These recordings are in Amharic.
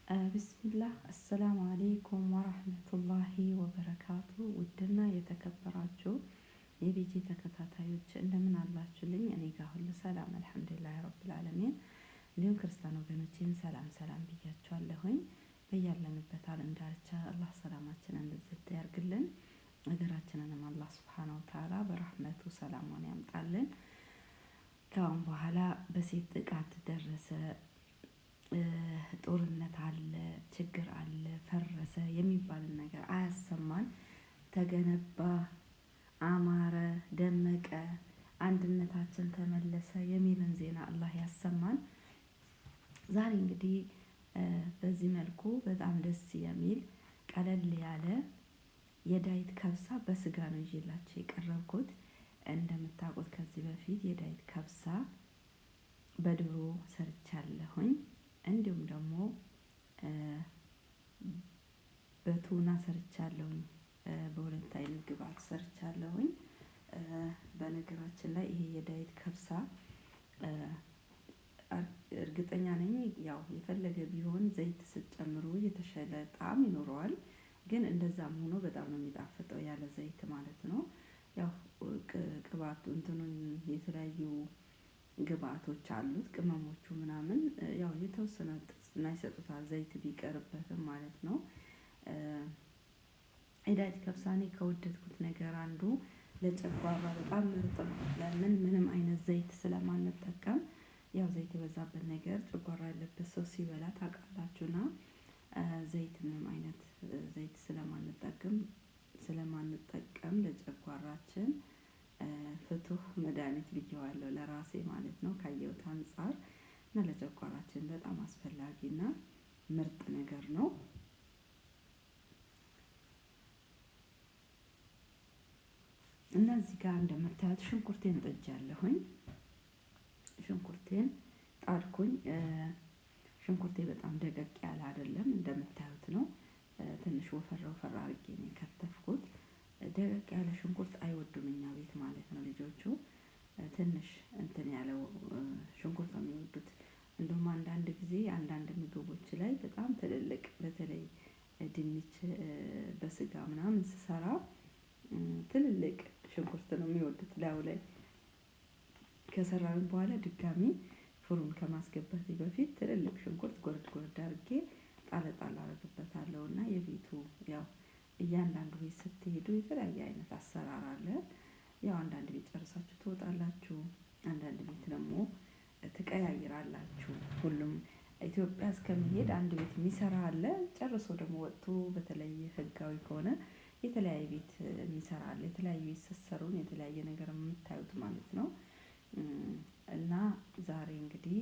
ቢስሚላህ አሰላሙ አሌይኩም ወራህመቱላሂ ወበረካቱ። ውድና የተከበራችሁ የቤቴ ተከታታዮች እንደምን አላችሁልኝ? እኔ ጋር ሁሉ ሰላም አልሐምዱሊላህ ረብል ዓለሚን። እንዲሁም ክርስቲያን ወገኖቼን ሰላም ሰላም ብያችኋለሁኝ። በያለንበት ዓለም ዳርቻ አላህ ሰላማችንን ብዝት ያርግልን። ሀገራችንንም አላህ ሱብሓነሁ ወተዓላ በረህመቱ ሰላሙን ያምጣልን። ከአሁን በኋላ በሴት ጥቃት ደረሰ፣ ጦርነት አለ፣ ችግር አለ፣ ፈረሰ የሚባልን ነገር አያሰማን። ተገነባ፣ አማረ፣ ደመቀ፣ አንድነታችን ተመለሰ የሚልን ዜና አላህ ያሰማን። ዛሬ እንግዲህ በዚህ መልኩ በጣም ደስ የሚል ቀለል ያለ የዳይት ከብሳ በስጋ ነው ይዤላችሁ የቀረብኩት። እንደምታውቁት ከዚህ በፊት የዳይት ከብሳ በዶሮ ሰርቻለሁኝ። እንዲሁም ደግሞ በቱና ሰርቻለሁኝ። በሁለት አይነት ግብአት ሰርቻለሁኝ። በነገራችን ላይ ይሄ የዳይት ከብሳ እርግጠኛ ነኝ ያው የፈለገ ቢሆን ዘይት ስትጨምሩ የተሻለ ጣዕም ይኖረዋል። ግን እንደዛም ሆኖ በጣም ነው የሚጣፍጠው ያለ ዘይት ማለት ነው። ያው ቅባቱ እንትኑን የተለያዩ ግብአቶች አሉት ቅመሞቹ ምናምን ያው የተወሰነ ጥፍጥና ይሰጡታል ዘይት ቢቀርበትም ማለት ነው። የዳይት ከብሳ እኔ ከወደድኩት ነገር አንዱ ለጨጓራ በጣም ምርጥ ነው። ለምን ምንም አይነት ዘይት ስለማንጠቀም። ያው ዘይት የበዛበት ነገር ጨጓራ ያለበት ሰው ሲበላ ታውቃላችሁና ዘይት ምንም አይነት ዘይት ስለማንጠቀም ለጨጓራችን ፍቱህ መድሃኒት ብዬዋለሁ ለራሴ ማለት ነው። ካየሁት አንፃር እና ለጨጓራችን በጣም አስፈላጊና ምርጥ ነገር ነው። እና እዚህ ጋር እንደምታዩት ሽንኩርቴን ጥጃለሁኝ። ሽንኩርቴን ጣድኩኝ። ሽንኩርቴ በጣም ደቀቅ ያለ አይደለም እንደምታዩት ነው። ትንሽ ወፈር ወፈር አድርጌ ነው የከተፍኩት። ደቀቅ ያለ ሽንኩርት አይወዱም እኛ ቤት ማለት ነው ልጆቹ። ትንሽ እንትን ያለው ሽንኩርት ነው የሚወዱት። እንደውም አንዳንድ ጊዜ አንዳንድ ምግቦች ላይ በጣም ትልልቅ በተለይ ድንች በስጋ ምናምን ስሰራ ትልልቅ ሽንኩርት ነው የሚወዱት። ላዩ ላይ ከሰራሁኝ በኋላ ድጋሚ ፍሩን ከማስገባቴ በፊት ትልልቅ ሽንኩርት ጎረድ ጎረድ አድርጌ ጣል ጣል አደርግበታለሁ። እና የቤቱ ያው እያንዳንዱ ቤት ስትሄዱ የተለያየ አይነት አሰራር አለ። ያው አንዳንድ ቤት ጨርሳችሁ ትወጣላችሁ፣ አንዳንድ ቤት ደግሞ ትቀያይራላችሁ። ሁሉም ኢትዮጵያ እስከሚሄድ አንድ ቤት የሚሰራ አለ። ጨርሶ ደግሞ ወጥቶ በተለይ ህጋዊ ከሆነ የተለያየ ቤት የሚሰራ አለ። የተለያየ ቤት ስትሰሩን የተለያየ ነገር የምታዩት ማለት ነው። እና ዛሬ እንግዲህ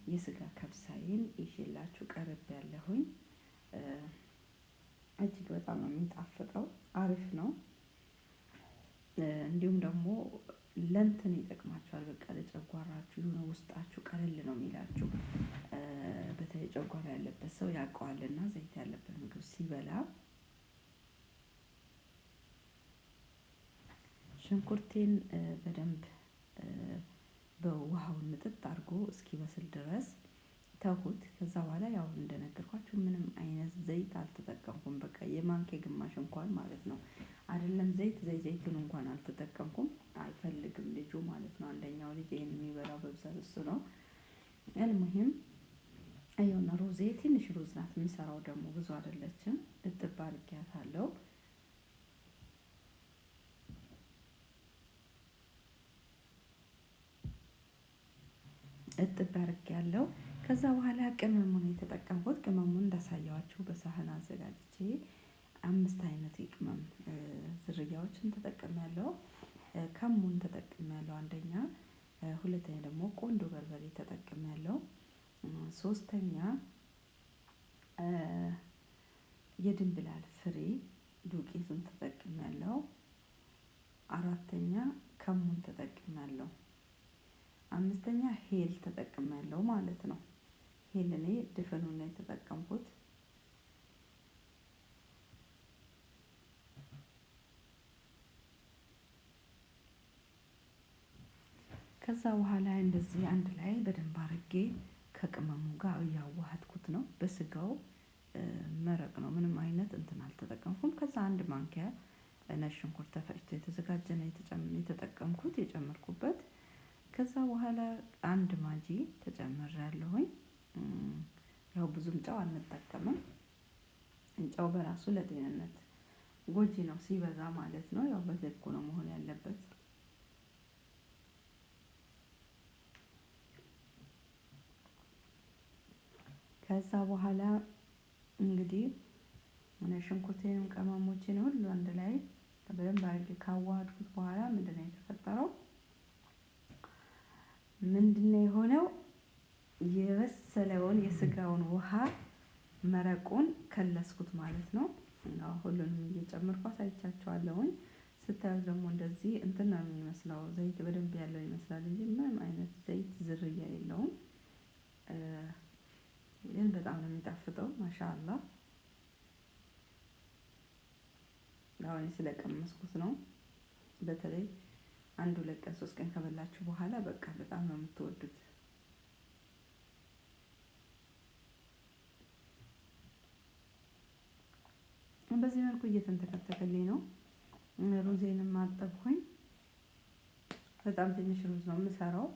የስጋ ከብሳዬን ይዤላችሁ ቀርቤያለሁኝ። እጅግ በጣም ነው የሚጣፍጠው፣ አሪፍ ነው። እንዲሁም ደግሞ ለእንትን ይጠቅማችኋል። በቃ ለጨጓራችሁ የሆነ ውስጣችሁ ቀለል ነው የሚላችሁ። በተለይ ጨጓራ ያለበት ሰው ያውቀዋልና ዘይት ያለበት ምግብ ሲበላ ሽንኩርቴን በደንብ በውሃውን ምጥጥ አድርጎ እስኪበስል ድረስ ተውኩት። ከዛ በኋላ ያው እንደነገርኳችሁ ምንም አይነት ዘይት አልተጠቀምኩም። በቃ የማንኪያ ግማሽ እንኳን ማለት ነው አይደለም ዘይቱን እንኳን አልተጠቀምኩም። አይፈልግም ልጁ ማለት ነው። አንደኛው ልጅ ይሄን የሚበላው በብዛት እሱ ነው። አልሙሂም አየውና ሩዜ ትንሽ ሩዝ ናት የምሰራው፣ ደግሞ ብዙ አይደለችም። እጥብ አድርጊያታለሁ። እጥብ አድርጌያለሁ። ከዛ በኋላ ቅመሙን የተጠቀምኩት ቅመሙን እንዳሳየዋችሁ በሳህን አዘጋጅቼ 5 አይነት የቅመም ዝርያዎችን ተጠቅሜያለሁ። ከሙን ተጠቅሜያለሁ አንደኛ፣ ሁለተኛ ደግሞ ቆንዶ በርበሬ ተጠቅሜያለሁ። ሶስተኛ የድንብላል ፍሬ ዱቄቱን ተጠቅሜያለሁ። አራተኛ ከሙን ተጠቅሜያለሁ። አምስተኛ ሄል ተጠቅሜያለሁ ማለት ነው። ሄል እኔ ድፍኑን ነው የተጠቀምኩት። ከዛ በኋላ እንደዚህ አንድ ላይ በደንብ አድርጌ ከቅመሙ ጋር እያዋሃድኩት ነው። በስጋው መረቅ ነው። ምንም አይነት እንትን አልተጠቀምኩም። ከዛ አንድ ማንኪያ ነጭ ሽንኩርት ተፈጭቶ የተዘጋጀ ነው የተጠቀምኩት የጨመርኩበት። ከዛ በኋላ አንድ ማጂ ተጨምሬያለሁኝ። ያው ብዙም ጨው አንጠቀምም። ጨው በራሱ ለጤንነት ጎጂ ነው ሲበዛ ማለት ነው። ያው በልኩ ነው መሆን ያለበት። ከዛ በኋላ እንግዲህ ሽንኩርቴንም ቅመሞቼን ሁሉ አንድ ላይ በደንብ አድርጌ ካዋሃድኩት በኋላ ምንድነው የተፈጠረው? ምንድነው የሆነው? የበሰለውን የስጋውን ውሃ መረቁን ከለስኩት ማለት ነው። ሁሉንም እየጨመርኩ አሳይቻችኋለሁኝ። ስታዩት ደግሞ እንደዚህ እንትን ነው የሚመስለው፣ ዘይት በደንብ ያለው ይመስላል እንጂ ምንም አይነት ዘይት ዝርያ የለውም። ግን በጣም ነው የሚጣፍጠው ማሻአላህ። አሁን ስለቀመስኩት ነው። በተለይ 1-2 ቀን 3 ቀን ከበላችሁ በኋላ በቃ በጣም ነው የምትወዱት። በዚህ መልኩ እየተንተከተከልኝ ነው። ሩዜንም አጠብኩኝ። በጣም ትንሽ ሩዝ ነው የምሰራው።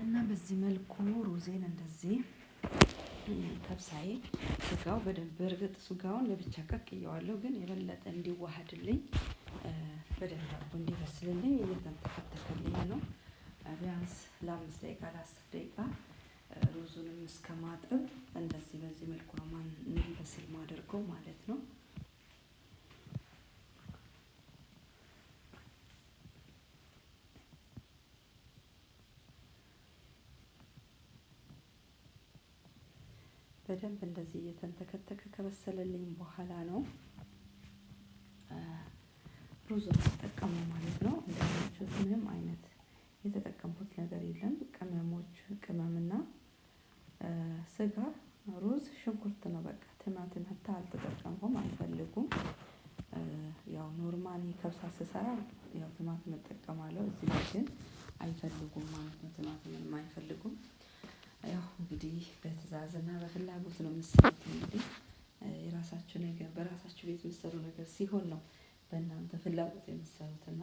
እና በዚህ መልኩ ሩዜን እንደዚህ ከብሳዬ ስጋው በደንብ እርግጥ ስጋውን ለብቻ ቀቅየዋለሁ፣ ግን የበለጠ እንዲዋሃድልኝ በደንብ አድርጎ እንዲበስልልኝ እየተንተከተከልኝ ነው። ቢያንስ ለ5 ደቂቃ ለ10 ደቂቃ ሩዙንም እስከማጥብ እንደዚህ በዚህ መልኩ ነው እንዲበስል ማደርገው ማለት ነው። በደንብ እንደዚህ እየተንተከተከ ከበሰለልኝ በኋላ ነው ሩዙን ተጠቀሙ ማለት ነው። እንደዚህ ምንም አይነት የተጠቀምኩት ነገር የለም። ቅመምና ስጋ፣ ሩዝ፣ ሽንኩርት ነው በቃ። ቲማቲም ሀታ አልተጠቀምኩም፣ አልፈልጉም። ያው ኖርማሊ ከብሳ ስሰራ ያው ቲማቲም እጠቀማለሁ። እዚህ ላይ ግን አይፈልጉም ማለት ነው። ቲማቲምንም አይፈልጉም። ያው እንግዲህ በትዕዛዝና በፍላጎት ነው የምትሰሩት። እንግዲህ የራሳችሁ ነገር በራሳችሁ ቤት የምትሰሩ ነገር ሲሆን ነው በእናንተ ፍላጎት የምትሰሩት። እና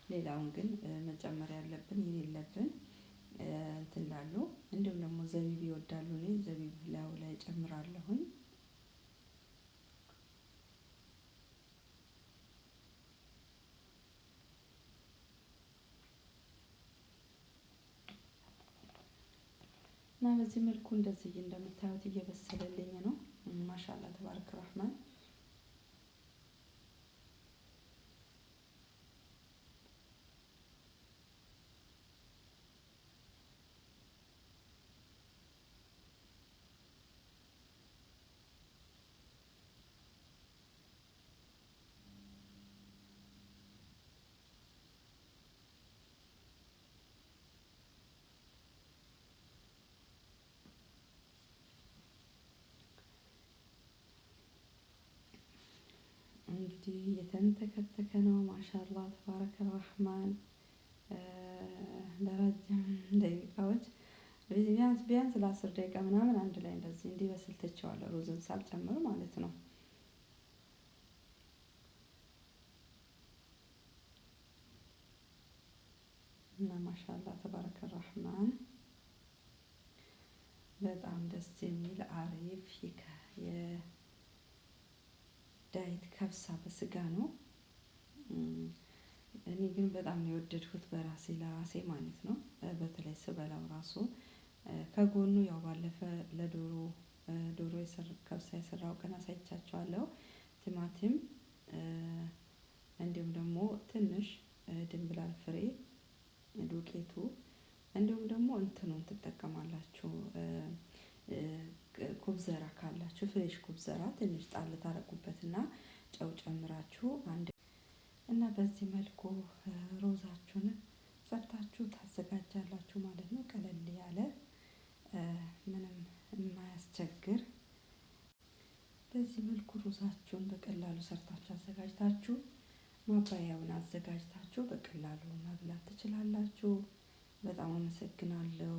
ሌላውን ግን መጨመር ያለብን የሌለብን እንትን ላሉ እንዲሁም ደግሞ ዘቢብ ይወዳሉ። እኔ ዘቢብ ላዩ ላይ እጨምራለሁኝ። እና በዚህ መልኩ እንደዚህ እንደምታዩት እየበሰለልኝ ነው። ማሻአላህ ተባረክ ረህማን። እንግዲህ እየተንተከተከ ነው። ማሻአላህ ተባረከ ረህማን። ለረጅም ደቂቃዎች ቢያንስ ለ10 ደቂቃ ምናምን አንድ ላይ እንደዚህ እንዲበስል ትቼዋለሁ፣ ሩዝን ሳልጨምር ማለት ነው። እና ማሻአላህ ተባረከ ረህማን በጣም ደስ የሚል አሪፍ የዳይት ከብሳ በስጋ ነው። እኔ ግን በጣም ነው የወደድኩት ለራሴ ማለት ነው። በተለይ ስበላው ራሱ ከጎኑ ያው ባለፈ ዶሮ ከብሳ የሰራው ቀን አሳይቻችኋለሁ። ቲማቲም እንዲሁም ደግሞ ትንሽ ድንብላል ፍሬ ዱቄቱ፣ እንዲሁም ደግሞ እንትኑን ትጠቀማላችሁ ኩብዘራ ካላችሁ ፍሬሽ ኩብዘራ ትንሽ ጣል ታደርጉበትና ጨው ጨምራችሁ እና በዚህ መልኩ ሩዛችሁን ሰርታችሁ ታዘጋጃላችሁ ማለት ነው። ቀለል ያለ ምንም የማያስቸግር። በዚህ መልኩ ሩዛችሁን በቀላሉ ሰርታችሁ አዘጋጅታችሁ ማባያውን አዘጋጅታችሁ በቀላሉ መብላት ትችላላችሁ። በጣም አመሰግናለሁ።